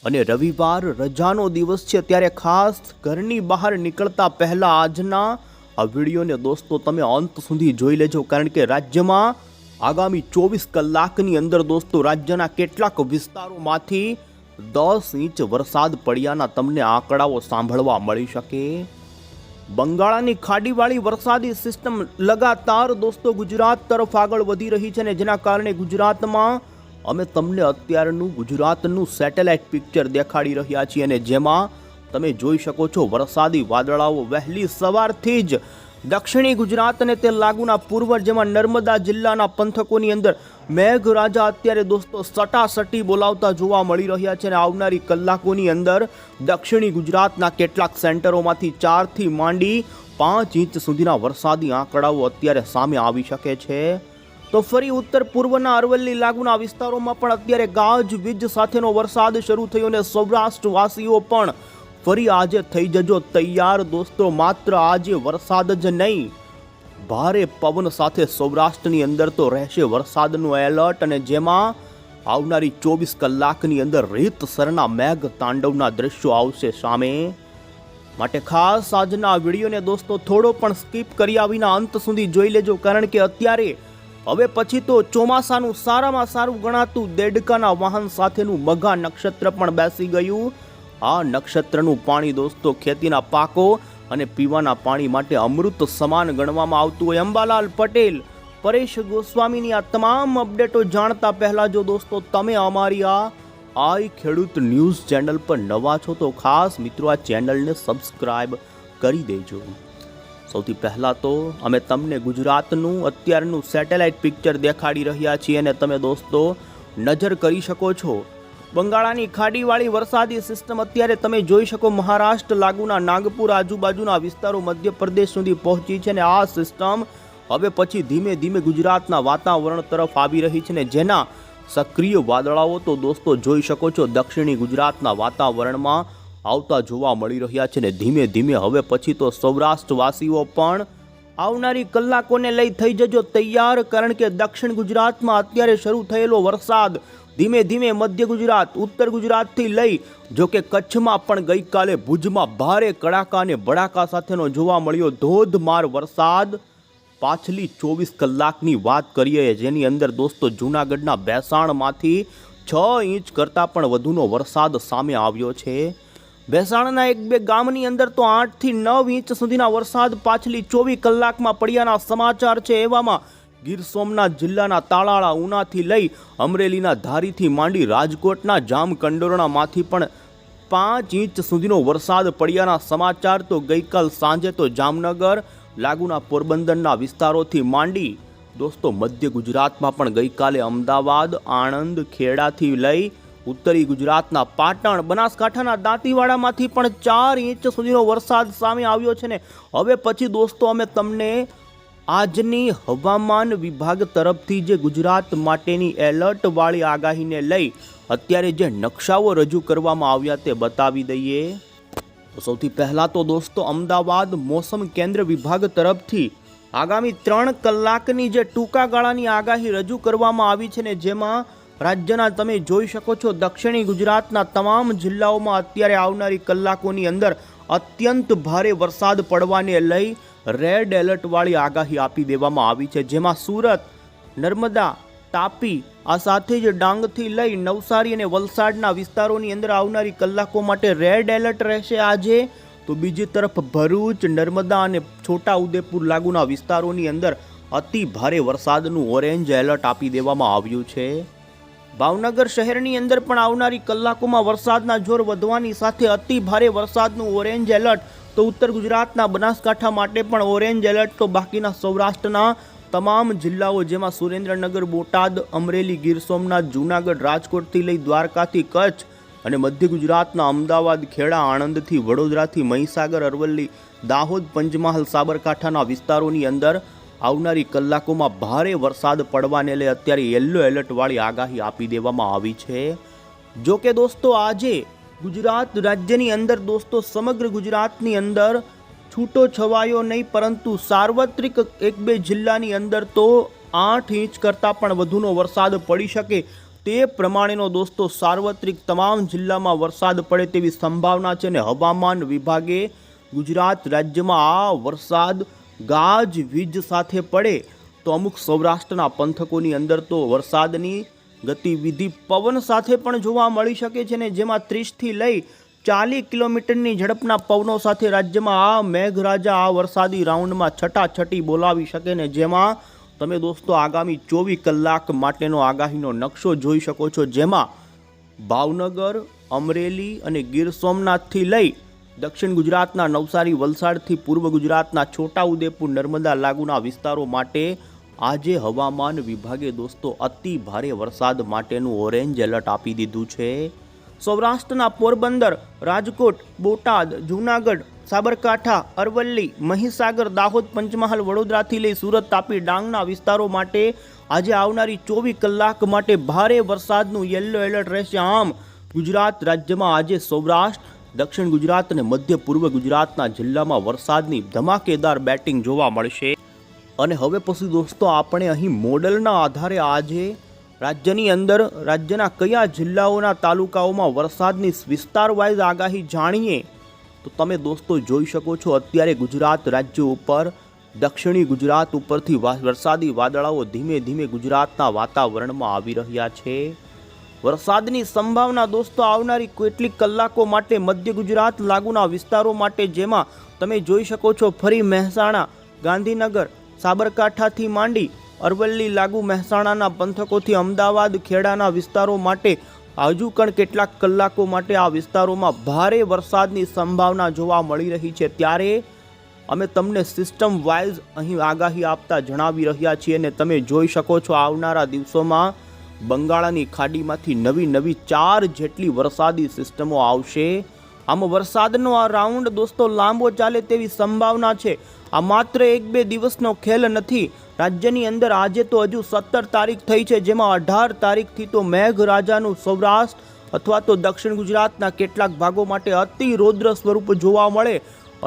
અને રવિવાર રજાનો દિવસ છે, ત્યારે ખાસ ઘરની બહાર નીકળતા પહેલા આજના આ વિડીયોને દોસ્તો તમે અંત સુધી જોઈ લેજો, કારણ કે રાજ્યમાં આગામી 24 કલાકની અંદર દોસ્તો રાજ્યના કેટલાક વિસ્તારોમાંથી 10 ઇંચ વરસાદ પડ્યાના તમને આંકડાઓ સાંભળવા મળી શકે। બંગાળની ખાડીવાળી વરસાદી સિસ્ટમ લગાતાર દોસ્તો ગુજરાત તરફ આગળ વધી રહી છે, ને જેના કારણે ગુજરાતમાં અમે તમને અત્યારનું ગુજરાતનું સેટેલાઇટ પિક્ચર દેખાડી રહ્યા છીએ, અને જેમાં તમે જોઈ શકો છો વરસાદી વાદળાઓ વહેલી સવારથી જ દક્ષિણી ગુજરાત અને તે લાગુના પૂર્વ જેમાં નર્મદા જિલ્લાના પંથકોની અંદર મેઘરાજા અત્યારે દોસ્તો સટાસટી બોલાવતા જોવા મળી રહ્યા છે, અને આવનારી કલાકોની અંદર દક્ષિણી ગુજરાતના કેટલાક સેન્ટરોમાંથી 4 થી માંડી 5 ઇંચ સુધીના વરસાદી આંકડાઓ અત્યારે સામે આવી શકે છે। તો ફરી ઉત્તર પૂર્વના અરવલ્લી લાગુના વિસ્તારોમાં પણ અત્યારે ગાજવીજ સાથેનો વરસાદ શરૂ થયો, અને સૌરાષ્ટ્રવાસીઓ પણ ફરી આજે થઈ જજો તૈયાર દોસ્તો। માત્ર આજે વરસાદ જ નહીં, ભારે પવન સાથે સૌરાષ્ટ્રની અંદર તો રહેશે વરસાદનું એલર્ટ, અને જેમાં આવનારી 24 કલાકની અંદર રીતસરના મેઘ તાંડવના દ્રશ્યો આવશે સામે। માટે ખાસ આજના વિડીયોને દોસ્તો થોડો પણ સ્કીપ કર્યા વિના અંત સુધી જોઈ લેજો, કારણ કે અત્યારે હવે પછી તો ચોમાસાનું સારામાં સારું ગણાતું દેડકાના વાહન સાથેનું મઘા નક્ષત્ર પણ બેસી ગયું। આ નક્ષત્રનું પાણી દોસ્તો ખેતીના પાકો અને પીવાના પાણી માટે અમૃત સમાન ગણવામાં આવતું હોય। અંબાલાલ પટેલ, પરેશ ગોસ્વામીની આ તમામ અપડેટો જાણતા પહેલા જો દોસ્તો તમે અમારી આઈ ખેડૂત ન્યૂઝ ચેનલ પર નવા છો તો ખાસ મિત્રો આ ચેનલને સબસ્ક્રાઇબ કરી દેજો। સૌથી પહેલા તો અમે તમને ગુજરાતનું અત્યારનું સેટેલાઇટ પિક્ચર દેખાડી રહ્યા છીએ, અને તમે દોસ્તો નજર કરી શકો છો બંગાળની ખાડીવાળી વરસાદી સિસ્ટમ અત્યારે તમે જોઈ શકો મહારાષ્ટ્ર લાગુના નાગપુર આજુબાજુના વિસ્તારો મધ્યપ્રદેશ સુધી પહોંચી છે, અને આ સિસ્ટમ હવે પછી ધીમે ધીમે ગુજરાતના વાતાવરણ તરફ આવી રહી છે, ને જેના સક્રિય વાદળાઓ તો દોસ્તો જોઈ શકો છો દક્ષિણી ગુજરાતના વાતાવરણમાં આવતા જોવા મળી રહ્યા છે, ને ધીમે ધીમે હવે પછી તો સૌરાષ્ટ્રવાસીઓ પણ આવનારી કલાકોને લઈ થઈ જજો તૈયાર, કારણ કે દક્ષિણ ગુજરાતમાં અત્યારે શરૂ થયેલો વરસાદ ધીમે ધીમે મધ્ય ગુજરાત, ઉત્તર ગુજરાતથી લઈ જો કે કચ્છમાં પણ ગઈકાલે ભુજમાં ભારે કડાકા અને ભડાકા સાથેનો જોવા મળ્યો ધોધમાર વરસાદ। પાછલી 24 કલાકની વાત કરીએ, જેની અંદર દોસ્તો જૂનાગઢના ભેસાણમાંથી 6 ઇંચ કરતાં પણ વધુનો વરસાદ સામે આવ્યો છે। ભેસાણના 1-2 ગામની અંદર તો 8 થી 9 ઇંચ સુધીના વરસાદ પાછલી 24 કલાકમાં પડ્યાના સમાચાર છે। એવામાં ગીર સોમનાથ જિલ્લાના તાલાળા, ઉનાથી લઈ અમરેલીના ધારીથી માંડી રાજકોટના જામકંડોરણામાંથી પણ 5 ઇંચ સુધીનો વરસાદ પડ્યાના સમાચાર તો ગઈકાલ સાંજે તો જામનગર લાગુના પોરબંદરના વિસ્તારોથી માંડી દોસ્તો મધ્ય ગુજરાતમાં પણ ગઈકાલે અમદાવાદ, આણંદ, ખેડાથી લઈ ઉત્તરી ગુજરાતના પાટણ, બનાસકાંઠાના દાંતીવાડામાંથી પણ 4 ઇંચ સુધીનો વરસાદ સામે આવ્યો છે, ને હવે પછી દોસ્તો અમે તમને આજની હવામાન વિભાગ તરફથી જે ગુજરાત માટેની એલર્ટવાળી આગાહીને લઈ અત્યારે જે નકશાઓ રજૂ કરવામાં આવ્યા તે બતાવી દઈએ। તો સૌથી પહેલાં તો દોસ્તો અમદાવાદ મોસમ કેન્દ્ર વિભાગ તરફથી આગામી 3 કલાકની જે ટૂંકા ગાળાની આગાહી રજૂ કરવામાં આવી છે, ને જેમાં રાજ્યના તમે જોઈ શકો છો દક્ષિણી ગુજરાતના તમામ જિલ્લાઓમાં અત્યારે આવનારી કલાકોની અંદર અત્યંત ભારે વરસાદ પડવાને લઈ રેડ એલર્ટવાળી આગાહી આપી દેવામાં આવી છે, જેમાં સુરત, નર્મદા, તાપી આ સાથે જ ડાંગથી લઈ નવસારી અને વલસાડના વિસ્તારોની અંદર આવનારી કલાકો માટે રેડ એલર્ટ રહેશે આજે। તો બીજી તરફ ભરૂચ, નર્મદા અને છોટા ઉદેપુર લાગુના વિસ્તારોની અંદર અતિ ભારે વરસાદનું ઓરેન્જ એલર્ટ આપી દેવામાં આવ્યું છે। ભાવનગર શહેરની અંદર પણ આવનારી કલાકોમાં વરસાદના જોર વધવાની સાથે અતિ ભારે વરસાદનું ઓરેન્જ એલર્ટ તો ઉત્તર ગુજરાતના બનાસકાંઠા માટે પણ ઓરેન્જ એલર્ટ તો બાકીના સૌરાષ્ટ્રના તમામ જિલ્લાઓ જેમાં સુરેન્દ્રનગર, બોટાદ, અમરેલી, ગીર સોમનાથ, જૂનાગઢ, રાજકોટથી લઈ દ્વારકાથી કચ્છ અને મધ્ય ગુજરાતના અમદાવાદ, ખેડા, આણંદથી વડોદરાથી મહીસાગર, અરવલ્લી, દાહોદ, પંચમહાલ, સાબરકાંઠાના વિસ્તારોની અંદર આવનારી કલાકોમાં ભારે વરસાદ પડવાને લઈ અત્યારે યલો એલર્ટવાળી આગાહી આપી દેવામાં આવી છે। જો કે દોસ્તો આજે ગુજરાત રાજ્યની અંદર દોસ્તો સમગ્ર ગુજરાતની અંદર છૂટો છવાયો નહીં પરંતુ સાર્વત્રિક 1-2 જિલ્લાની અંદર તો 8 ઇંચ કરતાં પણ વધુનો વરસાદ પડી શકે તે પ્રમાણેનો દોસ્તો સાર્વત્રિક તમામ જિલ્લામાં વરસાદ પડે તેવી સંભાવના છે અને હવામાન વિભાગે ગુજરાત રાજ્યમાં આ વરસાદ ગાજવીજ સાથે પડે તો અમુક સૌરાષ્ટ્રના પંથકોની અંદર તો વરસાદની ગતિવિધિ પવન સાથે પણ જોવા મળી શકે છે ને જેમાં 30થી લઈ 40 કિલોમીટરની ઝડપના પવનો સાથે રાજ્યમાં આ મેઘરાજા આ વરસાદી રાઉન્ડમાં છટાછટી બોલાવી શકે ને જેમાં તમે દોસ્તો આગામી 24 કલાક માટેનો આગાહીનો નકશો જોઈ શકો છો, જેમાં ભાવનગર, અમરેલી અને ગીર સોમનાથથી લઈ દક્ષિણ ગુજરાતના નવસારી, વલસાડથી પૂર્વ ગુજરાતના છોટાઉદેપુર, નર્મદા લાગુના વિસ્તારો માટે આજે હવામાન વિભાગે દોસ્તો અતિ ભારે વરસાદ માટેનું ઓરેન્જ એલર્ટ આપી દીધું છે. સૌરાષ્ટ્રના પોરબંદર, રાજકોટ, બોટાદ, જૂનાગઢ, સાબરકાંઠા, અરવલ્લી, મહીસાગર, દાહોદ, પંચમહાલ, વડોદરાથી લઈ સુરત, તાપી, ડાંગના વિસ્તારો માટે આજે આવનારી 24 કલાક માટે ભારે વરસાદનું યલો એલર્ટ રહેશે. આમ ગુજરાત રાજ્યમાં આજે સૌરાષ્ટ્ર, દક્ષિણ ગુજરાત અને મધ્ય પૂર્વ ગુજરાતના જિલ્લામાં વરસાદની ધમાકેદાર બેટિંગ જોવા મળશે. અને હવે પછી દોસ્તો આપણે અહીં મોડલના આધારે આજે રાજ્યની અંદર રાજ્યના કયા જિલ્લાઓના તાલુકાઓમાં વરસાદની વિસ્તાર વાઇઝ આગાહી જાણીએ તો તમે દોસ્તો જોઈ શકો છો અત્યારે ગુજરાત રાજ્ય ઉપર દક્ષિણી ગુજરાત ઉપરથી વરસાદી વાદળાઓ ધીમે ધીમે ગુજરાતના વાતાવરણમાં આવી રહ્યા છે. વરસાદની સંભાવના દોસ્તો આવનારી કેટલીક કલાકો માટે મધ્ય ગુજરાત લાગુના વિસ્તારો માટે, જેમાં તમે જોઈ શકો છો ફરી મહેસાણા, ગાંધીનગર, સાબરકાંઠાથી માંડી અરવલ્લી લાગુ મહેસાણાના પંથકોથી અમદાવાદ, ખેડાના વિસ્તારો માટે હજુ પણ કેટલાક કલાકો માટે આ વિસ્તારોમાં ભારે વરસાદની સંભાવના જોવા મળી રહી છે. ત્યારે અમે તમને સિસ્ટમ વાઇઝ અહીં આગાહી આપતા જણાવી રહ્યા છીએ અને તમે જોઈ શકો છો આવનારા દિવસોમાં બંગાળની ખાડીમાંથી નવી 4 જેટલી વરસાદી સિસ્ટમો આવશે. આમ વરસાદનો આ રાઉન્ડ દોસ્તો લાંબો ચાલે તેવી સંભાવના છે. આ માત્ર 1-2 દિવસનો ખેલ નથી. રાજ્યની અંદર આજે તો હજુ 17 તારીખ થઈ છે, જેમાં 18 તારીખથી તો મેઘરાજાનું સૌરાષ્ટ્ર અથવા તો દક્ષિણ ગુજરાતના કેટલાક ભાગો માટે અતિ રૌદ્ર સ્વરૂપ જોવા મળે.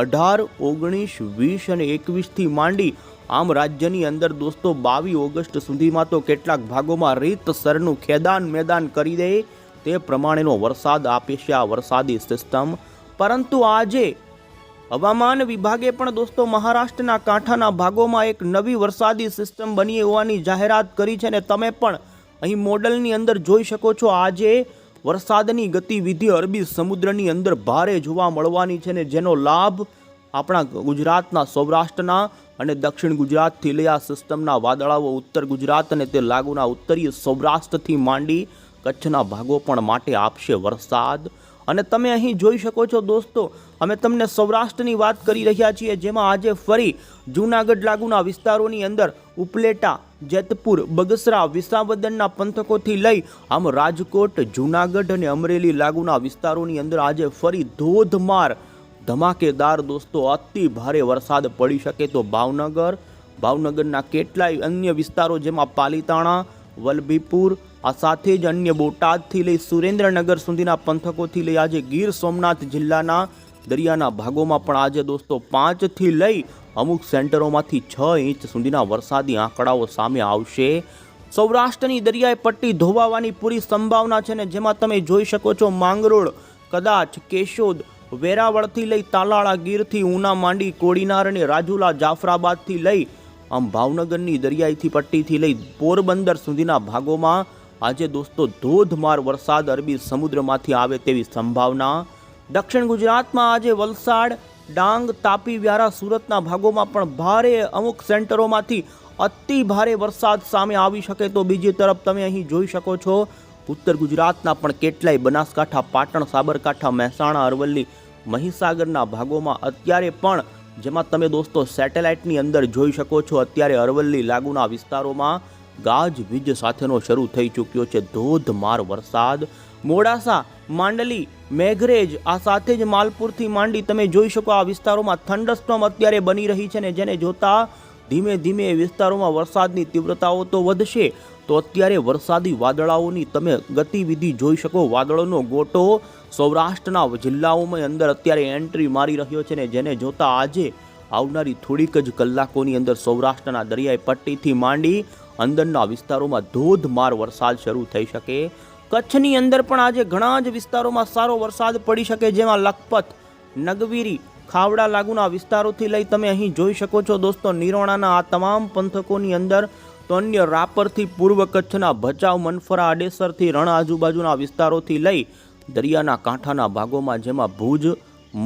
18, 19, 20 અને 21થી માંડી આમ રાજ્યની અંદર દોસ્તો 22 ઓગસ્ટ સુધીમાં તો કેટલાક ભાગોમાં રીતસરનું ખેદાન મેદાન કરી દે તે પ્રમાણેનો વરસાદ આપે છે આ વરસાદી સિસ્ટમ. પરંતુ આજે હવામાન વિભાગે પણ દોસ્તો મહારાષ્ટ્રના કાંઠાના ભાગોમાં એક નવી વરસાદી સિસ્ટમ બની હોવાની જાહેરાત કરી છે અને તમે પણ અહીં મોડલની અંદર જોઈ શકો છો આજે વરસાદની ગતિવિધિ અરબી સમુદ્રની અંદર ભારે જોવા મળવાની છે ને જેનો લાભ આપણા ગુજરાતના સૌરાષ્ટ્રના અને દક્ષિણ ગુજરાતથી લઈ આ સિસ્ટમના વાદળાઓ ઉત્તર ગુજરાત અને તે લાગુના ઉત્તરીય સૌરાષ્ટ્રથી માંડી કચ્છના ભાગો પણ માટે આપશે વરસાદ. અને તમે અહીં જોઈ શકો છો દોસ્તો અમે તમને સૌરાષ્ટ્રની વાત કરી રહ્યા છીએ, જેમાં આજે ફરી જૂનાગઢ લાગુના વિસ્તારોની અંદર ઉપલેટા, જેતપુર, બગસરા, વિસાવદરના પંથકોથી લઈ આમ રાજકોટ, જૂનાગઢ અને અમરેલી લાગુના વિસ્તારોની અંદર આજે ફરી ધોધમાર ધમાકેદાર દોસ્તો અતિ ભારે વરસાદ પડી શકે. તો ભાવનગરના કેટલાય અન્ય વિસ્તારો જેમાં પાલીતાણા, વલભીપુર, આ સાથે જ અન્ય બોટાદથી લઈ સુરેન્દ્રનગર સુધીના પંથકોથી લઈ આજે ગીર સોમનાથ જિલ્લાના દરિયાના ભાગોમાં પણ આજે દોસ્તો 5થી લઈ અમુક સેન્ટરોમાંથી 6 ઇંચ સુધીના વરસાદી આંકડાઓ સામે આવશે. સૌરાષ્ટ્રની દરિયાઈ પટ્ટી ધોવાવાની પૂરી સંભાવના છે ને જેમાં તમે જોઈ શકો છો માંગરોળ, કદાચ, કેશોદ, વેરાવળથી લઈ તાલાળા, ગીરથી ઉના માંડી કોડીનાર અને રાજુલા, જાફરાબાદથી લઈ આમ ભાવનગરની દરિયાઈથી પટ્ટીથી લઈ પોરબંદર સુધીના ભાગોમાં આજે દોસ્તો ધોધમાર વરસાદ અરબી સમુદ્રમાંથી આવે તેવી સંભાવના. દક્ષિણ ગુજરાતમાં આજે વલસાડ, ડાંગ, તાપી, વ્યારા, સુરતના ભાગોમાં પણ ભારે અમુક સેન્ટરોમાંથી અતિ ભારે વરસાદ સામે આવી શકે. તો બીજી તરફ તમે અહીં જોઈ શકો છો ઉત્તર ગુજરાતના પણ કેટલાય બનાસકાંઠા, પાટણ, સાબરકાંઠા, મહેસાણા, અરવલ્લી, મહીસાગરના ભાગોમાં અત્યારે પણ જેમાં તમે દોસ્તો સેટેલાઇટની અંદર જોઈ શકો છો અત્યારે અરવલ્લી લાગુના વિસ્તારોમાં ગાજવીજ સાથેનો શરૂ થઈ ચૂક્યો છે ધોધમાર વરસાદ. મોડાસા, માંડલી, મેઘરેજ, આ સાથે જ માલપુરથી માંડી તમે જોઈ શકો આ વિસ્તારોમાં થંડરસ્ટોર્મ અત્યારે બની રહી છે ને જેને જોતા ધીમે ધીમે વિસ્તારોમાં વરસાદની તીવ્રતાઓ તો વધશે. તો અત્યારે વરસાદી વાદળાઓની તમે ગતિવિધિ જોઈ શકો. વાદળોનો ગોટો સૌરાષ્ટ્રના જિલ્લાઓમાં અંદર અત્યારે એન્ટ્રી મારી રહ્યો છે ને જેને જોતા આજે આવનારી થોડીક જ કલાકોની અંદર સૌરાષ્ટ્રના દરિયાઈ પટ્ટીથી માંડી અંદરના વિસ્તારોમાં ધોધમાર વરસાદ શરૂ થઈ શકે. કચ્છની અંદર પણ આજે ઘણા જ વિસ્તારોમાં સારો વરસાદ પડી શકે, જેમાં લખપત, નગવીરી, ખાવડા લાગુના વિસ્તારોથી લઈ તમે અહીં જોઈ શકો છો દોસ્તો નિરોણાના આ તમામ પંથકોની અંદર, તો અન્ય રાપરથી પૂર્વ કચ્છના ભચાઉ, મનફરા, આડેસરથી રણ આજુબાજુના વિસ્તારોથી લઈ દરિયાના કાંઠાના ભાગોમાં, જેમાં ભુજ,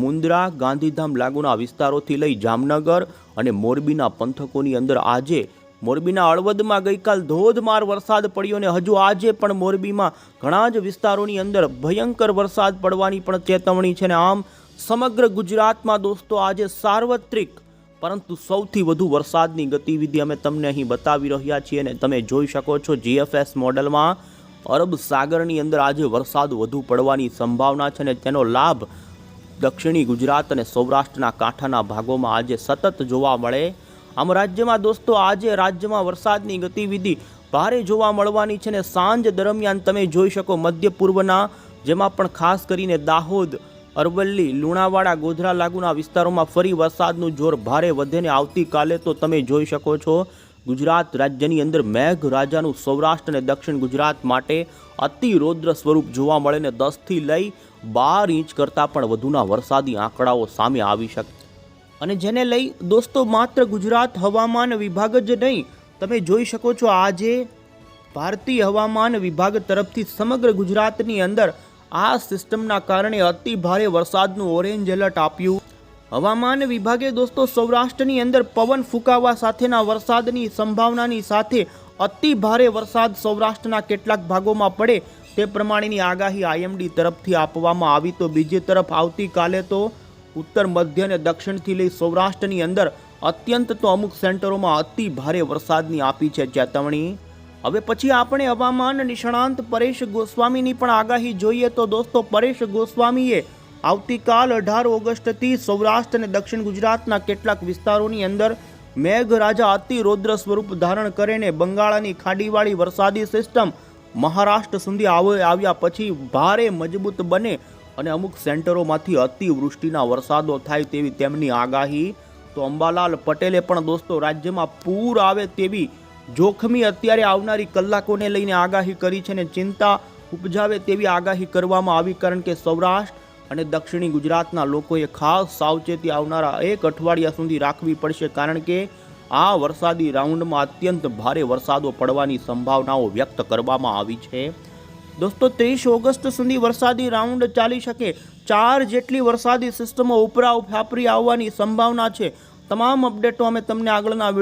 મુન્દ્રા, ગાંધીધામ લાગુના વિસ્તારોથી લઈ જામનગર અને મોરબીના પંથકોની અંદર આજે મોરબીના હળવદમાં ગઈકાલ ધોધમાર વરસાદ પડ્યો અને હજુ આજે પણ મોરબીમાં ઘણા જ વિસ્તારોની અંદર ભયંકર વરસાદ પડવાની પણ ચેતવણી છે. ને આમ સમગ્ર ગુજરાતમાં દોસ્તો આજે સાર્વત્રિક પરંતુ સૌથી વધુ વરસાદની ગતિવિધિ અમે તમને અહીં બતાવી રહ્યા છીએ અને તમે જોઈ શકો છો GFS મોડેલમાં અરબ સાગરની અંદર આજે વરસાદ વધુ પડવાની સંભાવના છે અને તેનો લાભ દક્ષિણી ગુજરાત અને સૌરાષ્ટ્રના કાંઠાના ભાગોમાં આજે સતત જોવા મળે. આમ રાજ્યમાં દોસ્તો આજે રાજ્યમાં વરસાદની ગતિવિધિ ભારે જોવા મળવાની છે અને સાંજ દરમિયાન તમે જોઈ શકો મધ્ય પૂર્વના, જેમાં પણ ખાસ કરીને દાહોદ, અરવલ્લી, લુણાવાડા, ગોધરા લાગુના વિસ્તારોમાં ફરી વરસાદનું જોર ભારે વધે ને આવતીકાલે તો તમે જોઈ શકો છો ગુજરાત રાજ્યની અંદર મેઘરાજાનું સૌરાષ્ટ્ર અને દક્ષિણ ગુજરાત માટે અતિ રૌદ્ર સ્વરૂપ જોવા મળે ને 10થી લઈ 12 ઇંચ કરતાં પણ વધુના વરસાદી આંકડાઓ સામે આવી શકે. અને જેને લઈ દોસ્તો માત્ર ગુજરાત હવામાન વિભાગ જ નહીં, તમે જોઈ શકો છો આજે ભારતીય હવામાન વિભાગ તરફથી સમગ્ર ગુજરાતની અંદર આ સિસ્ટમના કારણે અતિ ભારે વરસાદનું ઓરેન્જ એલર્ટ આપ્યું. હવામાન વિભાગે દોસ્તો સૌરાષ્ટ્રની અંદર પવન ફૂંકાવા સાથેના વરસાદની સંભાવનાની સાથે અતિ ભારે વરસાદ સૌરાષ્ટ્રના કેટલાક ભાગોમાં પડે તે પ્રમાણેની આગાહી IMD તરફથી આપવામાં આવી. તો બીજી તરફ આવતીકાલે તો ઉત્તર, મધ્ય અને દક્ષિણથી લઈ સૌરાષ્ટ્રની અંદર અત્યંત તો અમુક સેન્ટરોમાં અતિ ભારે વરસાદની આપી છે ચેતવણી. હવે પછી આપણે હવામાન નિષ્ણાંત પરેશ ગોસ્વામીની પણ આગાહી જોઈએ તો દોસ્તો પરેશ ગોસ્વામીએ આવતીકાલ 18 ઓગસ્ટથી સૌરાષ્ટ્ર અને દક્ષિણ ગુજરાતના કેટલાક વિસ્તારોની અંદર મેઘરાજા અતિ રૌદ્ર સ્વરૂપ ધારણ કરીને બંગાળની ખાડીવાળી વરસાદી સિસ્ટમ મહારાષ્ટ્ર સુધી આવ્યા પછી ભારે મજબૂત બને અને અમુક સેન્ટરોમાંથી અતિવૃષ્ટિના વરસાદો થાય તેવી તેમની આગાહી. તો અંબાલાલ પટેલે પણ દોસ્તો રાજ્યમાં પૂર આવે તેવી જોખમી અત્યારે આવનારી કલાકોને લઈને આગાહી કરી છે અને ચિંતા ઉપજાવે તેવી આગાહી કરવામાં આવી, કારણ કે સૌરાષ્ટ્ર અને દક્ષિણી ગુજરાતના લોકોએ ખાસ સાવચેતી આવનારા 1 અઠવાડિયા સુધી રાખવી પડશે, કારણ કે આ વરસાદી રાઉન્ડમાં અત્યંત ભારે વરસાદો પડવાની સંભાવનાઓ વ્યક્ત કરવામાં આવી છે. દોસ્તો 30 ઓગસ્ટ સુધી વરસાદી રાઉન્ડ ચાલી શકે. 4 જેટલી વરસાદી સિસ્ટમો ઉપરા ફાપરી આવવાની સંભાવના છે. તમામ અપડેટો અમે તમને આગળના વિડીયો